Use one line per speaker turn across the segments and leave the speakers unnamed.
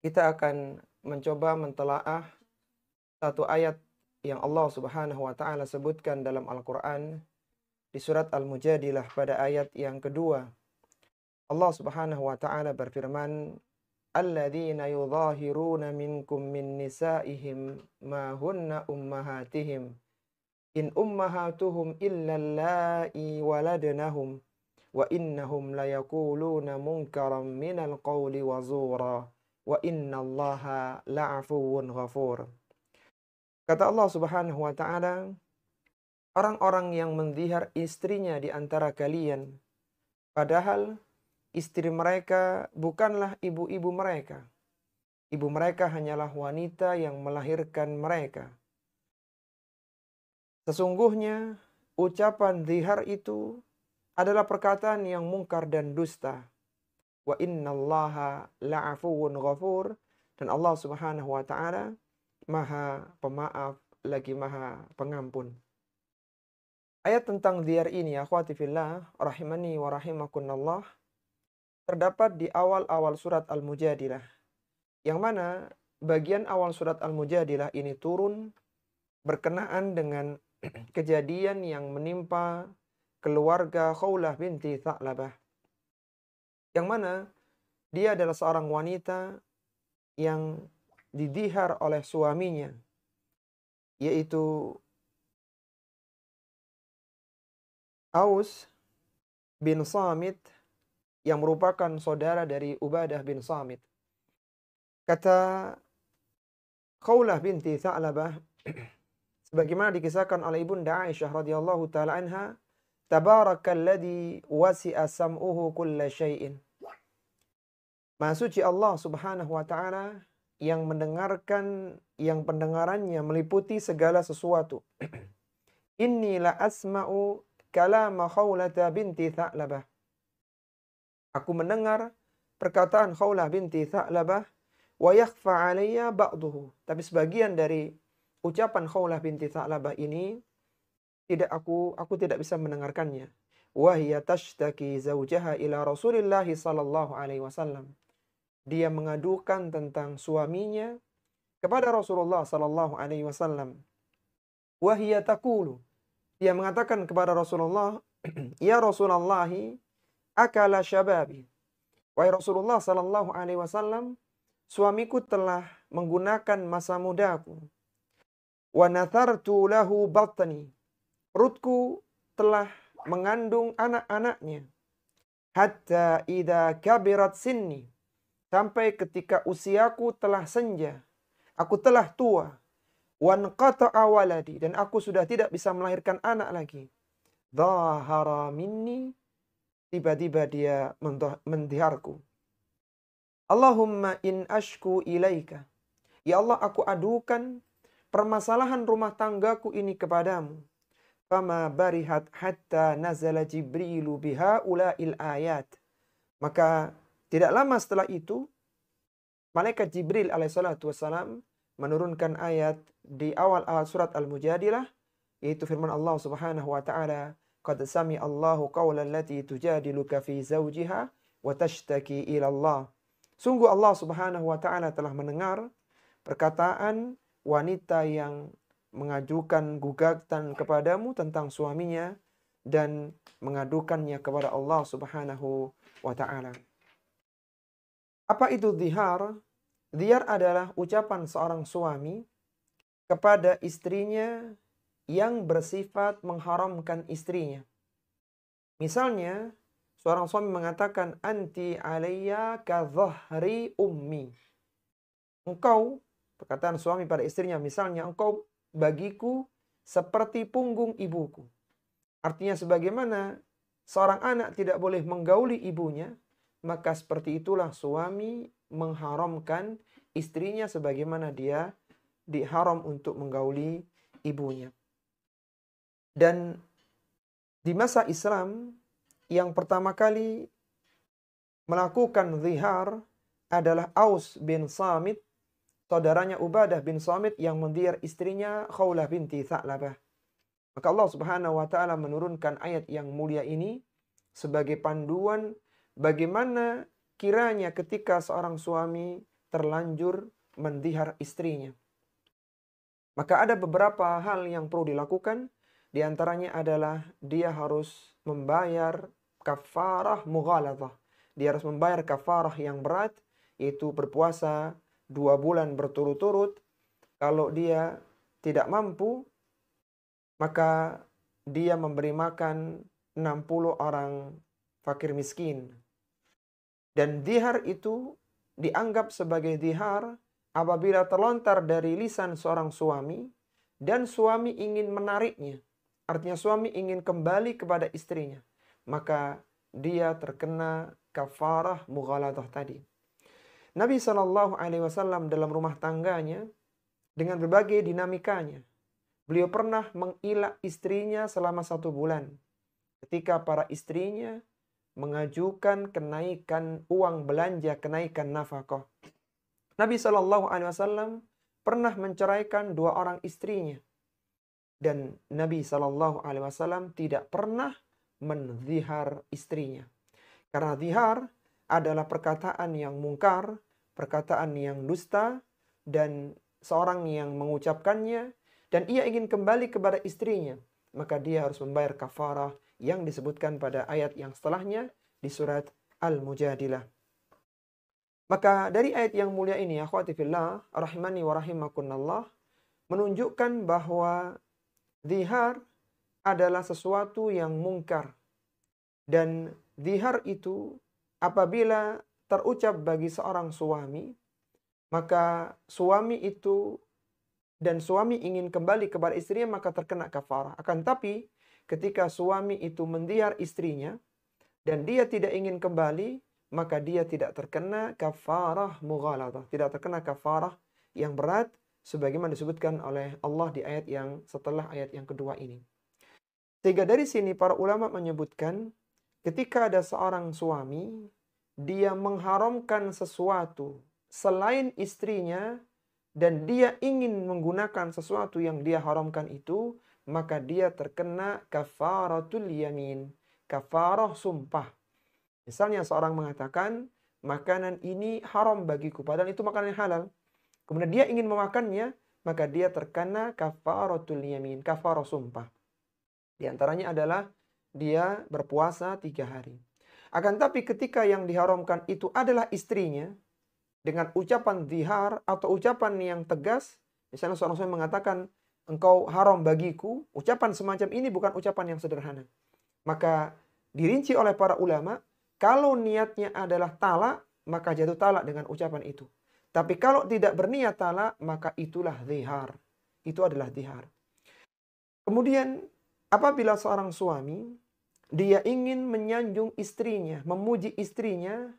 Kita akan mencoba mentelaah satu ayat yang Allah Subhanahu wa taala sebutkan dalam Al-Qur'an di surat Al-Mujadilah pada ayat yang kedua. Allah Subhanahu wa taala berfirman, "Alladzina yudhahiruna minkum min nisa'ihim ma hunna ummahatihim in ummahatuhum illa allai waladnahum wa innahum layaquluna munkaran minal qawli wa zura wa innallaha la'afuwun ghafur." Kata Allah Subhanahu wa taala, orang-orang yang mendhihar istrinya di antara kalian, padahal istri mereka bukanlah ibu-ibu mereka. Ibu mereka hanyalah wanita yang melahirkan mereka. Sesungguhnya ucapan dhihar itu adalah perkataan yang mungkar dan dusta. Wa innallaha la'afuwun ghafur. Dan Allah Subhanahu wa taala Maha Pemaaf lagi Maha Pengampun. Ayat tentang dhihar ini, akhwati fillah, rahimani wa rahimakunallah, terdapat di awal-awal surat Al-Mujadilah. Yang mana bagian awal surat Al-Mujadilah ini turun berkenaan dengan kejadian yang menimpa keluarga Khawlah binti Tha'labah. Yang mana dia adalah seorang wanita yang didhihar oleh suaminya, yaitu Aus bin Samit, yang merupakan saudara dari Ubadah bin Samit. Kata Khawlah binti Tha'labah, sebagaimana dikisahkan oleh Ibunda Aisyah radhiyallahu taala anha, "Tabarakalladzi wasi'a sam'uhu kulla syai'in." Maha suci Allah Subhanahu wa taala yang mendengarkan, yang pendengarannya meliputi segala sesuatu. Inni la asma'u kalama Khawlata binti Tha'labah. Aku mendengar perkataan Khawlah binti Tha'labah, wa yakhfa 'alayya ba'duhu. Tapi sebagian dari ucapan Khawlah binti Tha'labah ini aku tidak bisa mendengarkannya. Wa hiya tashtaki zawjaha ila Rasulillah sallallahu alaihi wasallam. Dia mengadukan tentang suaminya kepada Rasulullah sallallahu alaihi wasallam. Wa hiya taqulu. Dia mengatakan kepada Rasulullah, "Ya Rasulullah, akala syababi." Wahai Rasulullah sallallahu alaihi wasallam, suamiku telah menggunakan masa mudaku. Wa nathartu lahu batni. Perutku telah mengandung anak-anaknya. Hatta idza kabirat sinni. Sampai ketika usiaku telah senja, aku telah tua. Wan qata'a waladi, dan aku sudah tidak bisa melahirkan anak lagi. Dhahara minni, tiba-tiba dia mendhiharku. Allahumma in ashku ilaika. Ya Allah, aku adukan permasalahan rumah tanggaku ini kepadamu. Fama barihat hatta nazala Jibrilu biha ula'il ayat. Maka tidak lama setelah itu, malaikat Jibril alaihissalatu wassalam menurunkan ayat di awal surat Al-Mujadilah, yaitu firman Allah Subhanahu wa taala, "Qad sami Allahu qawla allati tujadiluka fi zawjiha wa tashtaki ila Allah." Sungguh Allah Subhanahu wa taala telah mendengar perkataan wanita yang mengajukan gugatan kepadamu tentang suaminya dan mengadukannya kepada Allah Subhanahu wa taala. Apa itu dhihar? Dhihar adalah ucapan seorang suami kepada istrinya yang bersifat mengharamkan istrinya. Misalnya, seorang suami mengatakan, "Anti alayya ka dhahri ummi." Engkau, perkataan suami pada istrinya, misalnya, "Engkau bagiku seperti punggung ibuku." Artinya sebagaimana seorang anak tidak boleh menggauli ibunya, maka seperti itulah suami mengharamkan istrinya sebagaimana dia diharam untuk menggauli ibunya. Dan di masa Islam, yang pertama kali melakukan zihar adalah Aus bin Samit, saudaranya Ubadah bin Samit yang mendhihar istrinya Khawlah binti Tha'labah. Maka Allah Subhanahu wa taala menurunkan ayat yang mulia ini sebagai panduan bagaimana kiranya ketika seorang suami terlanjur mendihar istrinya. Maka ada beberapa hal yang perlu dilakukan. Di antaranya adalah dia harus membayar kafarah mughaladhah. Dia harus membayar kafarah yang berat, yaitu berpuasa 2 bulan berturut-turut. Kalau dia tidak mampu, maka dia memberi makan 60 orang fakir miskin. Dan dihar itu dianggap sebagai dihar apabila terlontar dari lisan seorang suami dan suami ingin menariknya. Artinya suami ingin kembali kepada istrinya. Maka dia terkena kafarah mughaladah tadi. Nabi SAW dalam rumah tangganya dengan berbagai dinamikanya. Beliau pernah mengilak istrinya selama 1 bulan. Ketika para istrinya mengajukan kenaikan uang belanja, kenaikan nafkah. Nabi SAW pernah menceraikan 2 orang istrinya. Dan Nabi SAW tidak pernah menzihar istrinya. Karena zihar adalah perkataan yang mungkar, perkataan yang dusta, dan seorang yang mengucapkannya, dan ia ingin kembali kepada istrinya, maka dia harus membayar kafarah yang disebutkan pada ayat yang setelahnya di surat Al-Mujadilah. Maka dari ayat yang mulia ini, akhwati fillah, rahimani wa rahimakunallah, menunjukkan bahwa zihar adalah sesuatu yang mungkar. Dan zihar itu apabila terucap bagi seorang suami, maka suami itu dan suami ingin kembali kepada istrinya, maka terkena kafarah. Akan tapi ketika suami itu mendihar istrinya dan dia tidak ingin kembali, maka dia tidak terkena kafarah mughaladah, tidak terkena kafarah yang berat sebagaimana disebutkan oleh Allah di ayat yang setelah ayat yang kedua ini. Sehingga dari sini para ulama menyebutkan ketika ada seorang suami dia mengharamkan sesuatu selain istrinya dan dia ingin menggunakan sesuatu yang dia haramkan itu, maka dia terkena kafaratul yamin, kafarah sumpah. Misalnya seorang mengatakan, makanan ini haram bagiku, padahal itu makanan yang halal. Kemudian dia ingin memakannya, maka dia terkena kafaratul yamin, kafarah sumpah. Di antaranya adalah dia berpuasa 3 hari. Akan tapi ketika yang diharamkan itu adalah istrinya, dengan ucapan zihar atau ucapan yang tegas, misalnya seorang suami mengatakan, engkau haram bagiku, ucapan semacam ini bukan ucapan yang sederhana. Maka dirinci oleh para ulama, kalau niatnya adalah talak, maka jatuh talak dengan ucapan itu. Tapi kalau tidak berniat talak, maka itulah zihar. Itu adalah zihar. Kemudian apabila seorang suami, dia ingin menyanjung istrinya, memuji istrinya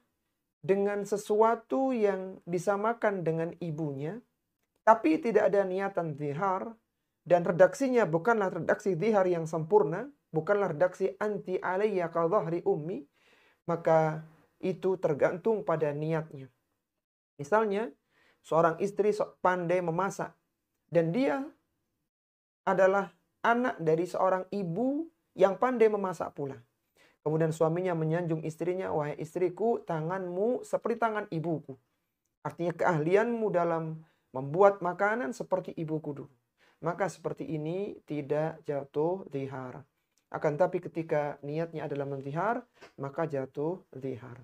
dengan sesuatu yang disamakan dengan ibunya, tapi tidak ada niatan zihar, dan redaksinya bukanlah redaksi zihar yang sempurna, bukanlah redaksi anti alayya ka dhahri ummi, maka itu tergantung pada niatnya. Misalnya, seorang istri pandai memasak, dan dia adalah anak dari seorang ibu yang pandai memasak pula. Kemudian suaminya menyanjung istrinya, wahai istriku, tanganmu seperti tangan ibuku. Artinya keahlianmu dalam membuat makanan seperti ibuku dulu. Maka seperti ini tidak jatuh zihar. Akan tapi ketika niatnya adalah menzihar, maka jatuh zihar.